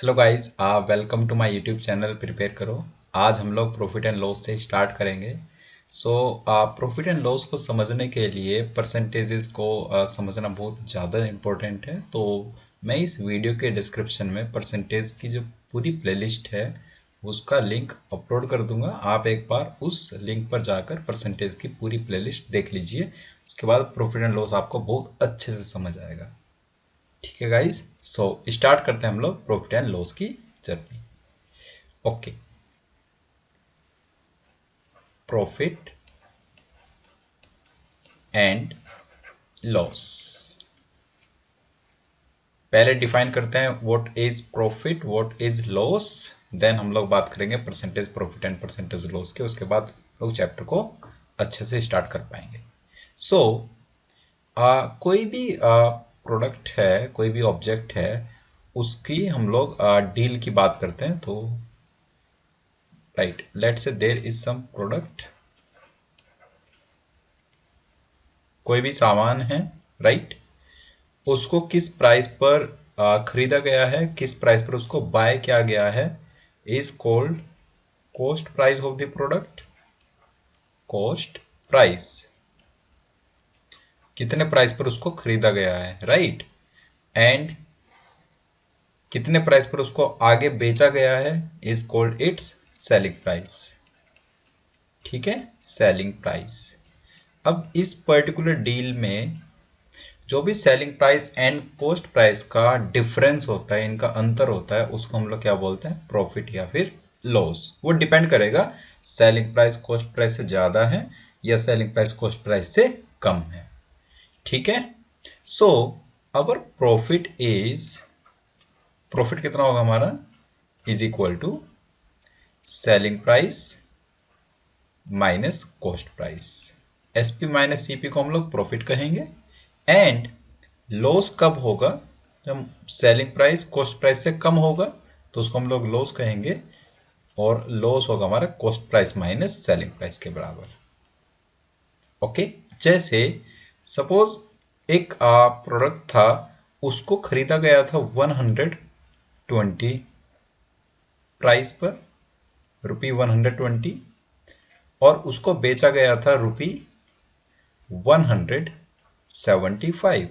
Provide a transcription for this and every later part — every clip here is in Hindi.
Hello guys, welcome to my YouTube channel prepare करो। आज हम लोग प्रॉफिट एंड लॉस से स्टार्ट करेंगे। सो प्रॉफिट एंड लॉस को समझने के लिए परसेंटेजेस को समझना बहुत ज़्यादा इम्पोर्टेंट है। तो मैं इस वीडियो के डिस्क्रिप्शन में परसेंटेज की जो पूरी प्लेलिस्ट है उसका लिंक अपलोड कर दूंगा। आप एक बार उस लिंक पर जाकर परसेंटेज की पूरी प्लेलिस्ट देख लीजिए। उसके बाद प्रॉफिट एंड लॉस आपको बहुत अच्छे से समझ आएगा। ठीक है गाइस, सो स्टार्ट करते हैं हम लोग प्रॉफिट एंड लॉस की journey. Okay, profit and loss पहले डिफाइन करते हैं what is profit, what is loss. Then हम लोग बात करेंगे percentage profit and percentage loss के। उसके बाद लोग चैप्टर को अच्छे से स्टार्ट कर पाएंगे। सो कोई भी प्रोडक्ट है, कोई भी ऑब्जेक्ट है, उसकी हम लोग डील की बात करते हैं। तो right, let's say there is some product, कोई भी सामान है, राइट। उसको किस प्राइस पर खरीदा गया है, किस प्राइस पर उसको बाय किया गया है, is called cost price of the product. Cost price, कितने प्राइस पर उसको खरीदा गया है, राइट। एंड कितने प्राइस पर उसको आगे बेचा गया है is called its selling price. ठीक है, सेलिंग प्राइस। अब इस पर्टिकुलर डील में जो भी selling price and cost price का डिफरेंस होता है, इनका अंतर होता है, उसको हम लोग क्या बोलते हैं, प्रॉफिट या फिर लॉस। वो डिपेंड करेगा सेलिंग प्राइस कॉस्ट प्राइस से ज़्यादा है या सेलिंग प्राइस कॉस्ट प्राइस से कम है। ठीक है, so our profit is, profit कितना होगा हमारा, is equal to selling price minus cost price. SP minus CP को हम लोग प्रॉफिट कहेंगे। एंड लॉस कब होगा, जब सेलिंग प्राइस कॉस्ट प्राइस से कम होगा तो उसको हम लोग लॉस कहेंगे। और लॉस होगा हमारा cost price minus selling price के बराबर। ओके, जैसे सपोज एक प्रोडक्ट था, उसको खरीदा गया था 120 प्राइस पर, रुपी 120, और उसको बेचा गया था रुपी 175।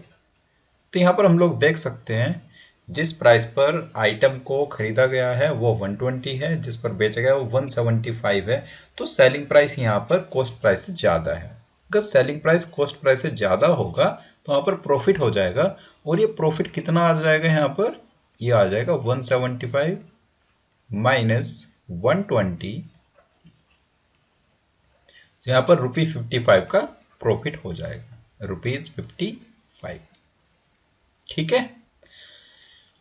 तो यहाँ पर हम लोग देख सकते हैं जिस प्राइस पर आइटम को खरीदा गया है वो 120 है, जिस पर बेचा गया वो 175 है। तो सेलिंग प्राइस यहाँ पर कॉस्ट प्राइस से ज़्यादा है। अगर सेलिंग प्राइस कॉस्ट प्राइस से ज़्यादा होगा तो यहाँ पर प्रॉफिट हो जाएगा। और ये प्रॉफिट कितना आ जाएगा यहाँ पर, ये आ जाएगा 175 माइनस 120। तो यहाँ पर रुपी 55 का प्रॉफिट हो जाएगा, ₹55। ठीक है,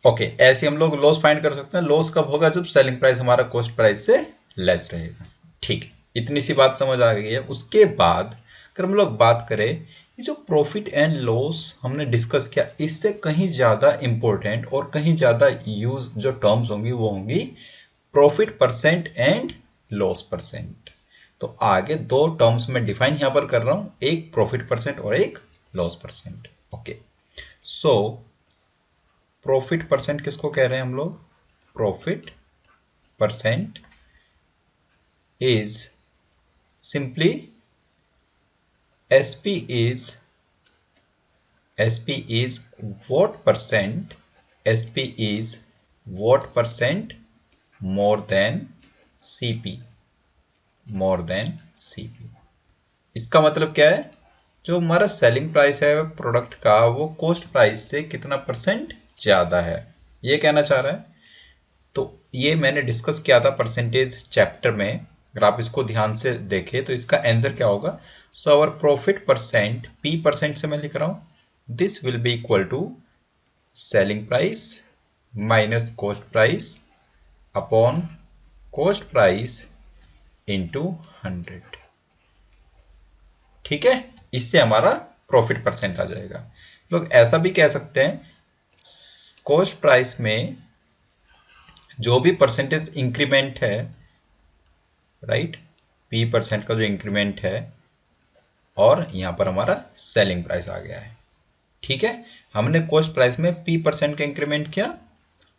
ओके। ऐसे हम लोग लॉस फाइंड कर सकते हैं। लॉस कब होगा, जब सेलिंग प्राइस हमारा कॉस्ट प्राइस से लेस रहेगा। ठीक है, इतनी सी बात समझ आ गई है। उसके बाद अगर हम लोग बात करें, ये जो प्रॉफिट एंड लॉस हमने डिस्कस किया, इससे कहीं ज़्यादा इंपॉर्टेंट और कहीं ज़्यादा यूज जो टर्म्स होंगी वो होंगी profit percent and loss percent. तो आगे दो टर्म्स में डिफाइन यहाँ पर कर रहा हूँ, एक प्रॉफिट परसेंट और एक loss percent. Okay, so profit percent किसको कह रहे हैं हम लोग, profit percent is simply SP is, SP is what percent, SP is what percent more than CP, more than CP. इसका मतलब क्या है, जो हमारा सेलिंग प्राइस है प्रोडक्ट का वो कॉस्ट प्राइस से कितना परसेंट ज़्यादा है, ये कहना चाह रहा है। तो ये मैंने डिस्कस किया था परसेंटेज चैप्टर में। अगर आप इसको ध्यान से देखें तो इसका आंसर क्या होगा। So our profit percent, P percent से मैं लिख रहा हूं, this will be equal to selling price minus cost price upon cost price into 100। ठीक है, इससे हमारा प्रॉफिट परसेंट आ जाएगा। लोग ऐसा भी कह सकते हैं, कॉस्ट प्राइस में जो भी परसेंटेज इंक्रीमेंट है, राइट, पी परसेंट का जो इंक्रीमेंट है, और यहां पर हमारा सेलिंग प्राइस आ गया है। ठीक है, हमने कॉस्ट प्राइस में पी परसेंट का इंक्रीमेंट किया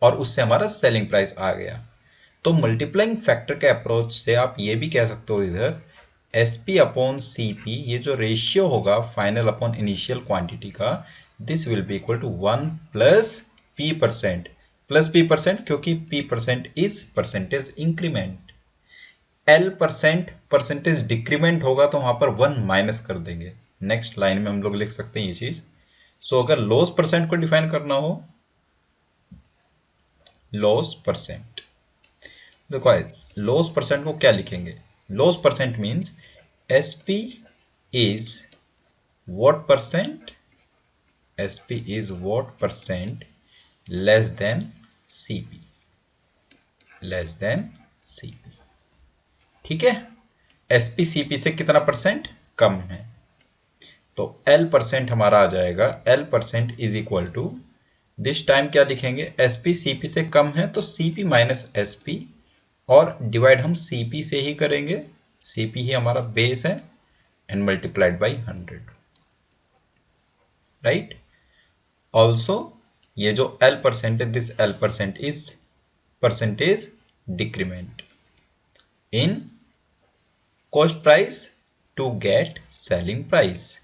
और उससे हमारा सेलिंग प्राइस आ गया। तो मल्टीप्लाइंग फैक्टर के अप्रोच से आप ये भी कह सकते हो इधर S P upon C P, ये जो रेशियो होगा फाइनल अपॉन इनिशियल क्वांटिटी का, this will be equal to 1 plus P percent, plus P percent क्योंकि P percent is percentage increment, L percent percentage decrement होगा तो वहां पर 1 माइनस कर देंगे। नेक्स्ट लाइन में हम लोग लिख सकते हैं ये चीज। सो अगर लॉस परसेंट को डिफाइन करना हो, लॉस परसेंट, देखो लॉस परसेंट को क्या लिखेंगे, loss percent means S P is what percent, SP is what percent less than CP, less than CP। ठीक है, SP CP से कितना परसेंट कम है, तो L परसेंट हमारा आ जाएगा, L percent is equal to, this time क्या लिखेंगे, SP CP से कम है तो CP माइनस SP, और डिवाइड हम CP से ही करेंगे, CP ही हमारा बेस है, and multiplied by 100, right. Also ये जो L परसेंट है, this L percent is percentage decrement in cost price to get selling price.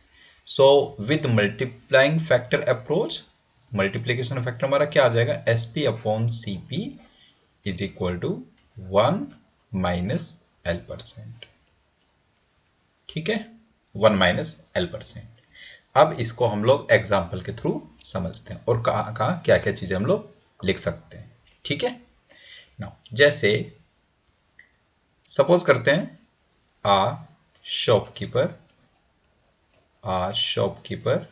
So with multiplying factor approach, multiplication factor हमारा क्या आ जाएगा, S P upon C P is equal to 1 minus L percent. ठीक है, 1 माइनस एल परसेंट। अब इसको हम लोग एग्जाम्पल के थ्रू समझते हैं और कहाँ कहाँ क्या क्या चीजें हम लोग लिख सकते हैं। ठीक है ना, जैसे सपोज करते हैं a shopkeeper, shopkeeper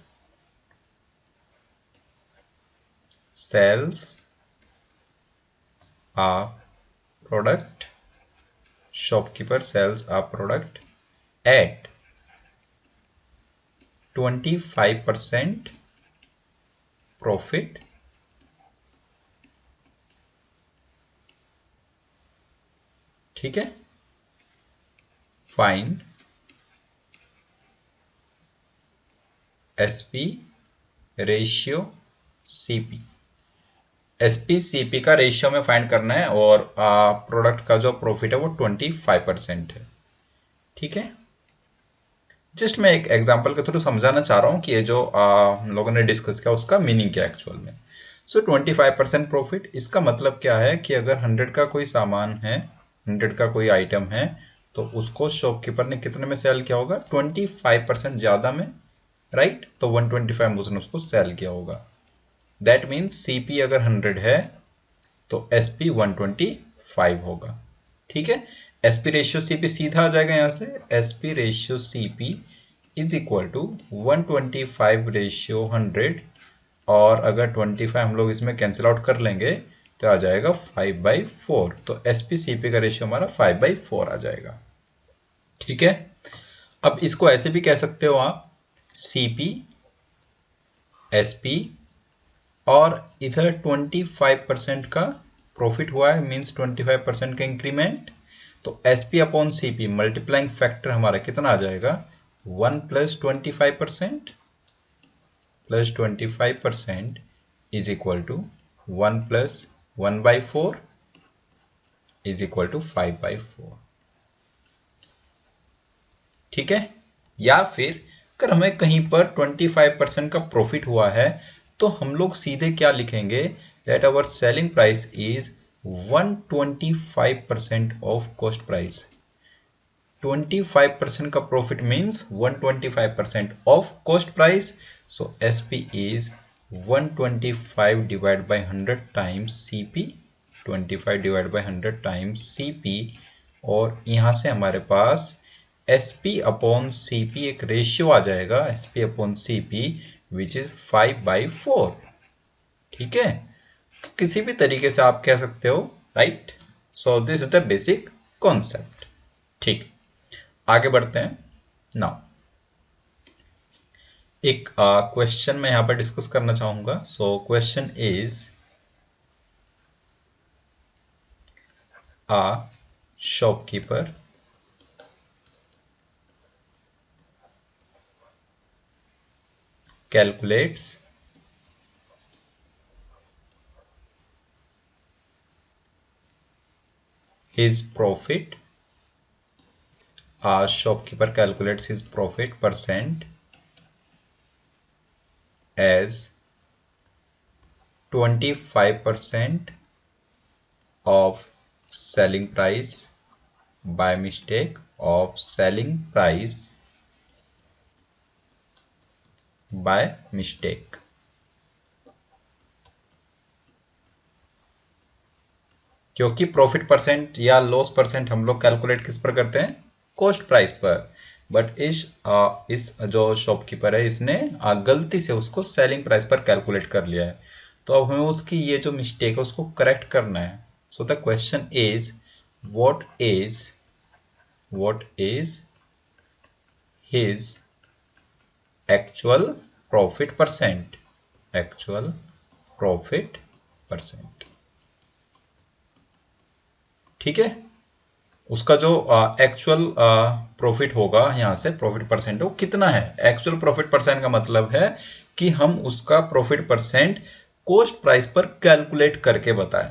sells a product, shopkeeper sells a product at 25% profit ठीक है, find SP ratio CP, SP CP का रेशियो में फाइंड करना है और प्रोडक्ट का जो प्रॉफिट है वो 25% है। ठीक है, जस्ट मैं एक एग्जांपल के थ्रू समझाना चाह रहा हूँ कि ये जो हम लोगों ने डिस्कस किया उसका मीनिंग क्या है एक्चुअल में। सो 25% प्रॉफिट, इसका मतलब क्या है कि अगर 100 का कोई सामान है, 100 का कोई आइटम है, तो उसको शॉपकीपर ने कितने में सेल किया होगा, 25% ज़्यादा में, राइट। तो 125 में उसने उसको सेल किया होगा। दैट मीन्स सीपी अगर 100 है तो एसपी 125 होगा। ठीक है, एसपी रेशियो सीपी सीधा आ जाएगा यहां से, SP ratio CP is equal to 125 ratio 100, और अगर 25 हम लोग इसमें कैंसिल आउट कर लेंगे तो आ जाएगा 5/4, तो एसपी सीपी का रेशियो हमारा 5/4 आ जाएगा। ठीक है, अब इसको ऐसे भी कह सकते हो आप, सीपी एसपी, और इधर 25% का प्रॉफिट हुआ है, मीन्स 25% का इंक्रीमेंट, तो S P upon C P multiplying factor हमारा कितना आ जाएगा, 1 plus 25% plus 25% is equal to 1 plus 1/4 is equal to 5/4। ठीक है, या फिर अगर हमें कहीं पर 25% का प्रॉफिट हुआ है तो हम लोग सीधे क्या लिखेंगे, that our selling price is 125% of cost price. 25% का profit means 125% of cost price, so S P is 125 divide by 100 times C P, 25 divide by 100 times C P, और यहाँ से हमारे पास S P upon C P एक रेशियो आ जाएगा, S P upon C P which is 5/4। ठीक है, किसी भी तरीके से आप कह सकते हो, right. So this is the basic concept. ठीक, आगे बढ़ते हैं नाउ। एक क्वेश्चन मैं यहां पर डिस्कस करना चाहूंगा। So question is, a shopkeeper calculates his profit, shopkeeper calculates his profit percent as 25% of selling price by mistake of selling price by mistake. क्योंकि प्रॉफिट परसेंट या लॉस परसेंट हम लोग कैलकुलेट किस पर करते हैं, कॉस्ट प्राइस पर, बट इस जो शॉपकीपर है इसने गलती से उसको सेलिंग प्राइस पर कैलकुलेट कर लिया है। तो अब हमें उसकी ये जो मिस्टेक है उसको करेक्ट करना है। So the question is what is his actual profit percent, actual profit percent. ठीक है, उसका जो एक्चुअल प्रॉफिट होगा यहाँ से प्रॉफिट परसेंट वो कितना है। एक्चुअल प्रॉफिट परसेंट का मतलब है कि हम उसका प्रॉफिट परसेंट कॉस्ट प्राइस पर कैलकुलेट करके बताएं।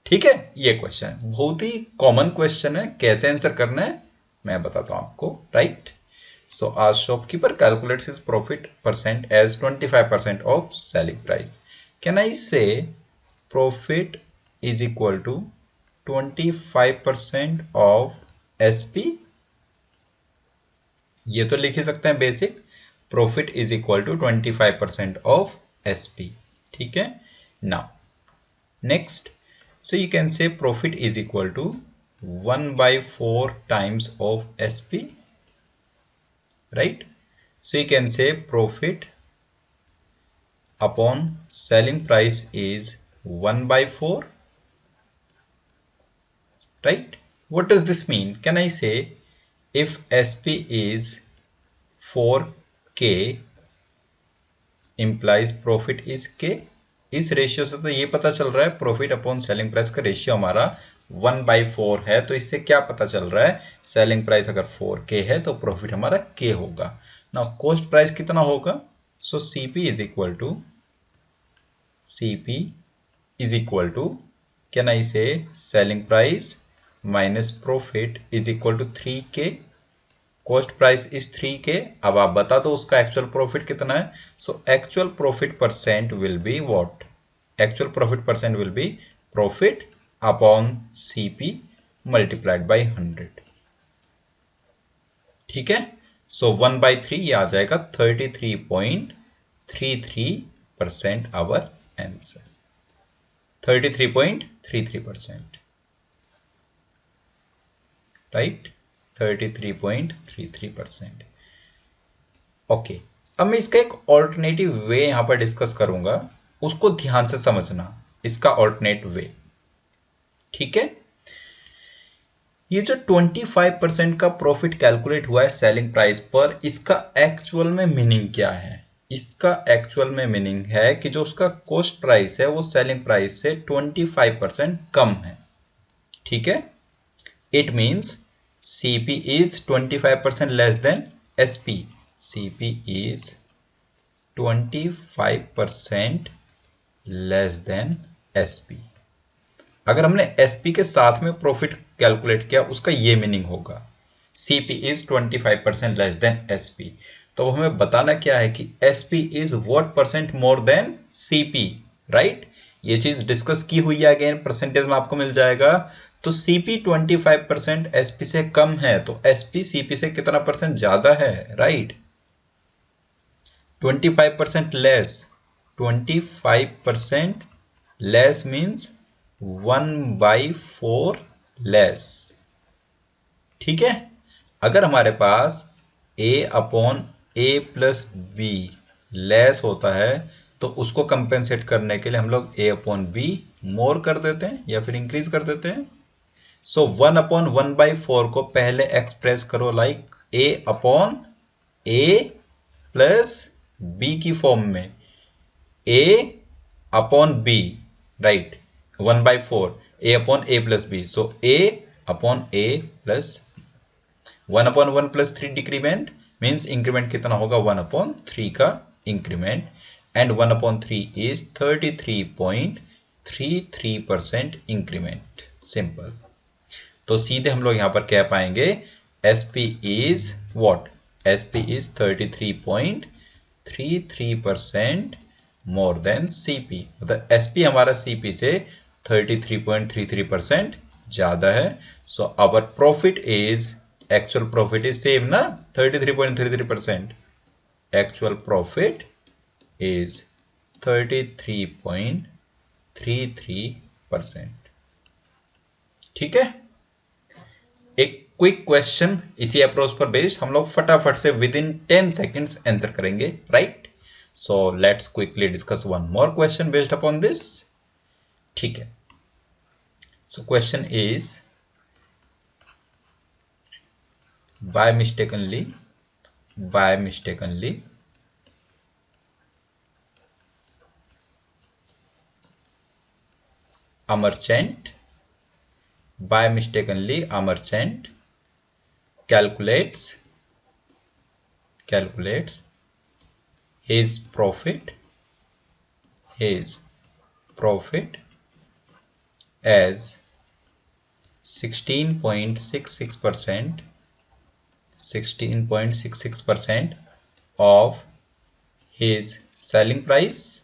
ठीक है, ये क्वेश्चन बहुत ही कॉमन क्वेश्चन है, कैसे आंसर करना है मैं बताता हूं आपको। राइट, सो आज shopkeeper calculates his profit percent as 25% of selling price. Can I say profit is equal to 25% of SP. ये तो लिख ही सकते हैं basic, profit is equal to 25% of SP. ठीक है, now next, so you can say profit is equal to 1/4 times of SP, right? So you can say profit upon selling price is 1/4, right? What does this mean? Can I say if SP is 4K implies profit is K? इस रेशियो से तो ये पता चल रहा है प्रॉफिट अपॉन सेलिंग प्राइस का रेशियो हमारा 1/4 है। तो इससे क्या पता चल रहा है, सेलिंग प्राइस अगर 4K है तो प्रॉफिट हमारा K होगा। ना कॉस्ट प्राइस कितना होगा, so CP is equal to can I say selling price minus profit is equal to 3K। Cost price is 3K। अब आप बता दो उसका एक्चुअल प्रॉफिट कितना है। So actual profit percent will be what, actual profit percent will be profit upon CP multiplied by 100। ठीक है, सो 1/3 ये आ जाएगा 33.33% आवर आंसर, 33.33%, राइट, 33.33%। ओके, अब मैं इसका एक ऑल्टरनेटिव वे यहां पर डिस्कस करूंगा, उसको ध्यान से समझना, इसका ऑल्टरनेट वे। ठीक है, ये जो 25% का प्रॉफिट कैलकुलेट हुआ है सेलिंग प्राइस पर, इसका एक्चुअल में मीनिंग क्या है। इसका एक्चुअल में मीनिंग है कि जो उसका कॉस्ट प्राइस है वो सेलिंग प्राइस से 25% कम है। ठीक है, it means CP is 25% less than SP. CP is 25% less than SP. अगर हमने SP के साथ में प्रॉफिट कैलकुलेट किया उसका ये मीनिंग होगा, CP is 25% less than SP। तो हमें बताना क्या है कि SP is what percent more than CP, right? ये चीज डिस्कस की हुई है, अगेन परसेंटेज में आपको मिल जाएगा। तो CP 25% SP से कम है, तो SP CP से कितना परसेंट ज्यादा है, right? 25% less, 25% less means 1/4 less. ठीक है, अगर हमारे पास A upon A plus be less होता है तो उसको कंपेंसेट करने के लिए हम लोग A अपॉन बी मोर कर देते हैं या फिर इंक्रीज कर देते हैं। सो 1/1/4 को पहले एक्सप्रेस करो like A upon A plus B की फॉर्म में, A upon B, right, 1/4 A upon A plus B, so A upon A plus 1/1 plus 3 decrement means increment कितना होगा, 1/3 का increment, and 1/3 is 33.33% increment. Simple. तो सीधे हम लोग यहाँ पर क्या पाएंगे, SP is what, SP is 33.33% more than CP, मतलब SP हमारा CP से 33.33% ज़्यादा है। सो our profit is, actual profit is same ना 33.33%, एक्चुअल प्रॉफिट इज 33.33%। ठीक है, एक क्विक क्वेश्चन इसी अप्रोच पर बेस्ड हम लोग फटाफट से विद इन 10 सेकेंड्स आंसर करेंगे, right. So let's quickly discuss one more question based upon this. ठीक है, so question is, by mistakenly a merchant calculates his profit as 16.66% of his selling price,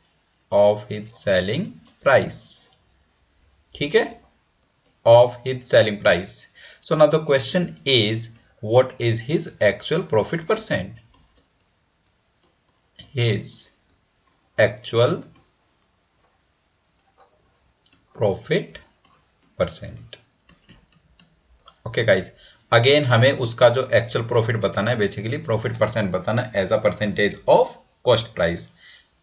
ठीक है, of his selling price. So now the question is, what is his actual profit percent? His actual profit percent. Okay guys, again हमें उसका जो एक्चुअल प्रॉफिट बताना है, बेसिकली प्रॉफिट परसेंट बताना है as a percentage of cost price.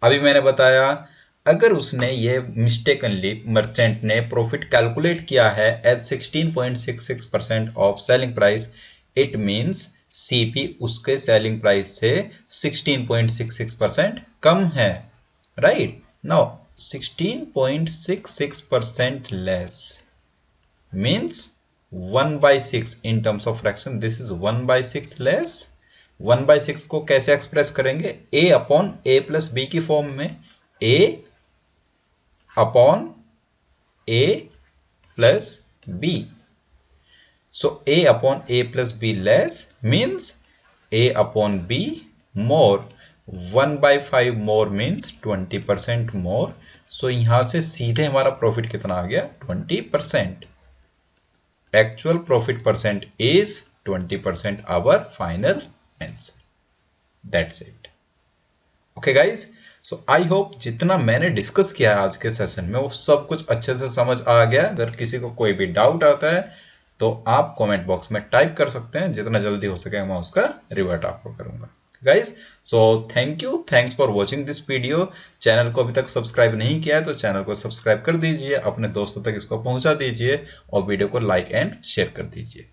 अभी मैंने बताया अगर उसने ये मिस्टेकनली मर्चेंट ने प्रॉफिट कैलकुलेट किया है as 16.66% of selling price, it means CP उसके सेलिंग प्राइस से 16.66% कम है, राइट। Now 16.66% less means 1/6 in terms of fraction, this is 1/6 less। 1/6 को कैसे एक्सप्रेस करेंगे, A upon A plus B की फॉर्म में, A upon A plus B। So A upon A plus B less means A upon B more, 1/5 more means 20% मोर। सो यहां से सीधे हमारा प्रॉफिट कितना आ गया, 20%। Actual profit percent is 20%, our final answer. That's it. Okay guys, so I hope जितना मैंने डिस्कस किया है आज के सेशन में वो सब कुछ अच्छे से समझ आ गया। अगर किसी को कोई भी डाउट आता है तो आप कमेंट बॉक्स में टाइप कर सकते हैं, जितना जल्दी हो सके मैं उसका रिवर्ट आपको करूंगा guys. So thank you, thanks for watching this video. Channel को अभी तक सब्सक्राइब नहीं किया है तो चैनल को सब्सक्राइब कर दीजिए, अपने दोस्तों तक इसको पहुंचा दीजिए और वीडियो को लाइक एंड शेयर कर दीजिए।